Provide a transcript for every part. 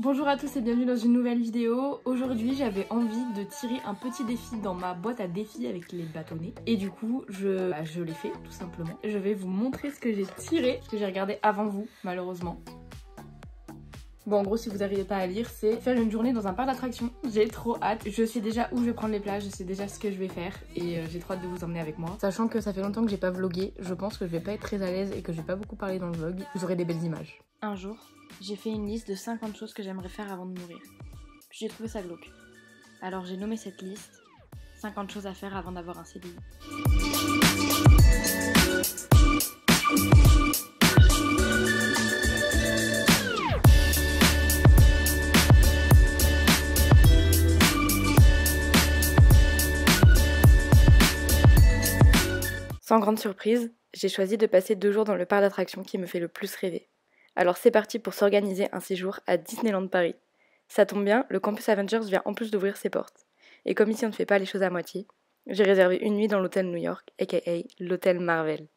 Bonjour à tous et bienvenue dans une nouvelle vidéo. Aujourd'hui j'avais envie de tirer un petit défi dans ma boîte à défis avec les bâtonnets. Et du coup je l'ai fait tout simplement. Je vais vous montrer ce que j'ai tiré, ce que j'ai regardé avant vous malheureusement. Bon en gros si vous n'arrivez pas à lire c'est faire une journée dans un parc d'attractions. J'ai trop hâte, je sais déjà où je vais prendre les plages, je sais déjà ce que je vais faire et j'ai trop hâte de vous emmener avec moi. Sachant que ça fait longtemps que j'ai pas vlogué, je pense que je vais pas être très à l'aise et que je vais pas beaucoup parler dans le vlog. Vous aurez des belles images. Un jour, j'ai fait une liste de 50 choses que j'aimerais faire avant de mourir. Puis j'ai trouvé ça glauque. Alors j'ai nommé cette liste 50 choses à faire avant d'avoir un CDI. Sans grande surprise, j'ai choisi de passer 2 jours dans le parc d'attractions qui me fait le plus rêver. Alors c'est parti pour s'organiser un séjour à Disneyland Paris. Ça tombe bien, le campus Avengers vient en plus d'ouvrir ses portes. Et comme ici on ne fait pas les choses à moitié, j'ai réservé une nuit dans l'hôtel New York, aka l'hôtel Marvel.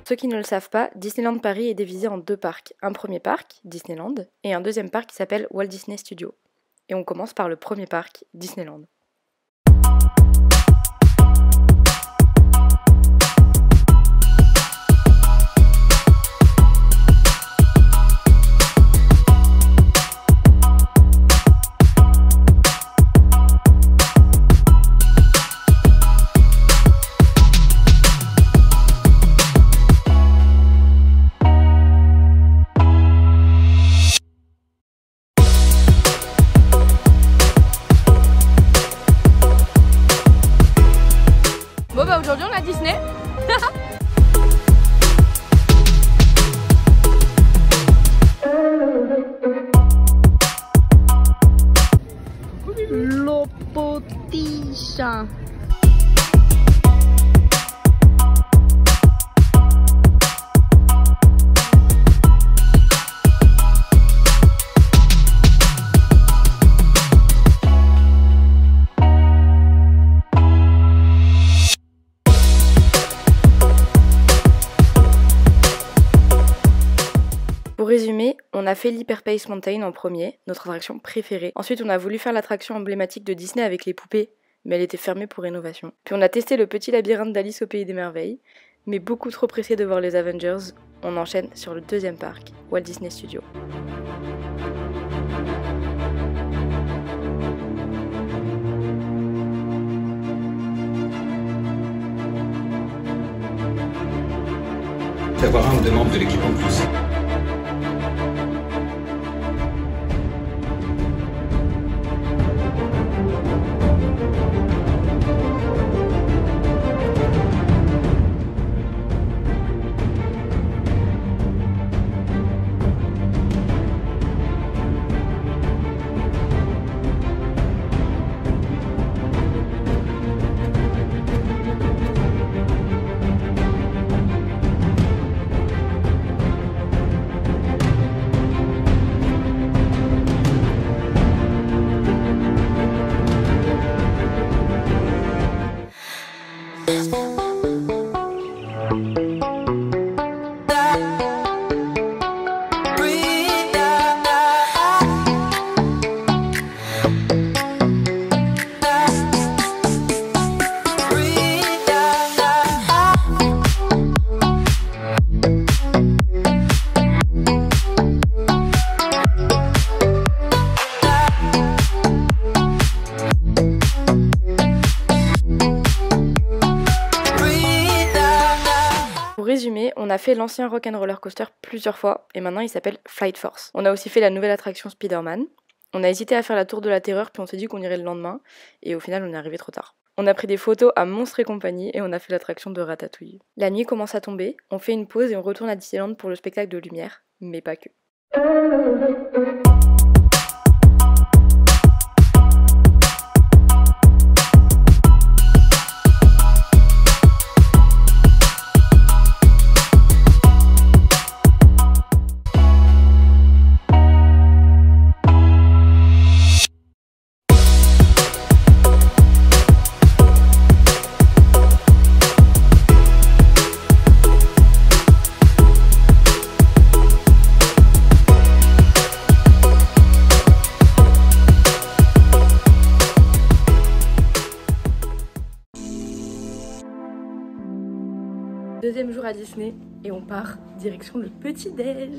Ceux qui ne le savent pas, Disneyland Paris est divisé en 2 parcs. Un premier parc, Disneyland, et un deuxième parc qui s'appelle Walt Disney Studios. Et on commence par le premier parc, Disneyland. Bon bah aujourd'hui on est à Disney. Lopotisha. Pour résumer, on a fait l'Hyperspace Mountain en premier, notre attraction préférée. Ensuite, on a voulu faire l'attraction emblématique de Disney avec les poupées, mais elle était fermée pour rénovation. Puis on a testé le petit labyrinthe d'Alice au Pays des Merveilles, mais beaucoup trop pressé de voir les Avengers, on enchaîne sur le deuxième parc, Walt Disney Studios. D'avoir un ou deux membres de l'équipe en plus. a fait l'ancien Rock'n'Roller Coaster plusieurs fois et maintenant il s'appelle Flight Force. On a aussi fait la nouvelle attraction Spider-Man. On a hésité à faire la tour de la terreur puis on s'est dit qu'on irait le lendemain et au final on est arrivé trop tard. On a pris des photos à Monstres et compagnie et on a fait l'attraction de Ratatouille. La nuit commence à tomber, on fait une pause et on retourne à Disneyland pour le spectacle de lumière, mais pas que. Deuxième jour à Disney et on part direction le petit-déj.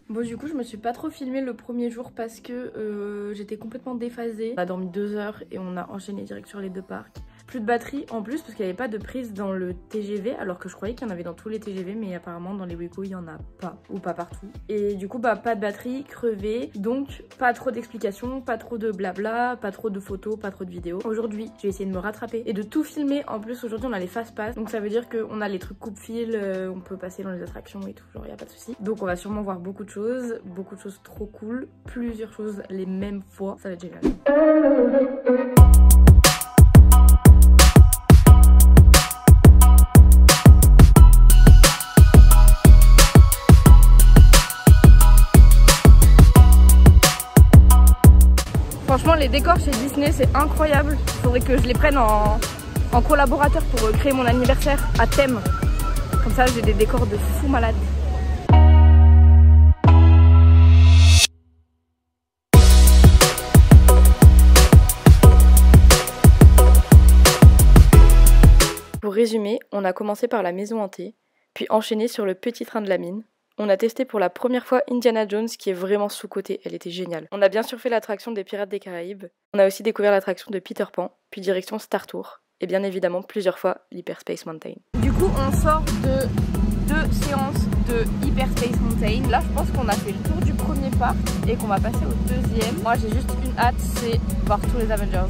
Bon, du coup je me suis pas trop filmée le premier jour parce que j'étais complètement déphasée. On a dormi 2 heures et on a enchaîné direct sur les 2 parcs. Plus de batterie en plus parce qu'il n'y avait pas de prise dans le TGV alors que je croyais qu'il y en avait dans tous les TGV mais apparemment dans les Wico il n'y en a pas ou pas partout. Et du coup bah pas de batterie, crevé, donc pas trop d'explications, pas trop de blabla, pas trop de photos, pas trop de vidéos. Aujourd'hui je vais essayer de me rattraper et de tout filmer. En plus aujourd'hui on a les fast pass donc ça veut dire qu'on a les trucs coupe-fil, on peut passer dans les attractions et tout, genre y a pas de souci. Donc on va sûrement voir beaucoup de choses trop cool, plusieurs choses les mêmes fois, ça va être génial. Franchement les décors chez Disney c'est incroyable, il faudrait que je les prenne en collaborateur pour créer mon anniversaire à thème. Comme ça j'ai des décors de fou malade. Pour résumer, on a commencé par la maison hantée, puis enchaîné sur le petit train de la mine. On a testé pour la première fois Indiana Jones qui est vraiment sous-cotée, elle était géniale. On a bien sûr fait l'attraction des Pirates des Caraïbes. On a aussi découvert l'attraction de Peter Pan, puis direction Star Tour. Et bien évidemment plusieurs fois l'Hyperspace Mountain. Du coup on sort de 2 séances de Hyperspace Mountain. Là je pense qu'on a fait le tour du premier parc et qu'on va passer au deuxième. Moi j'ai juste une hâte, c'est voir tous les Avengers.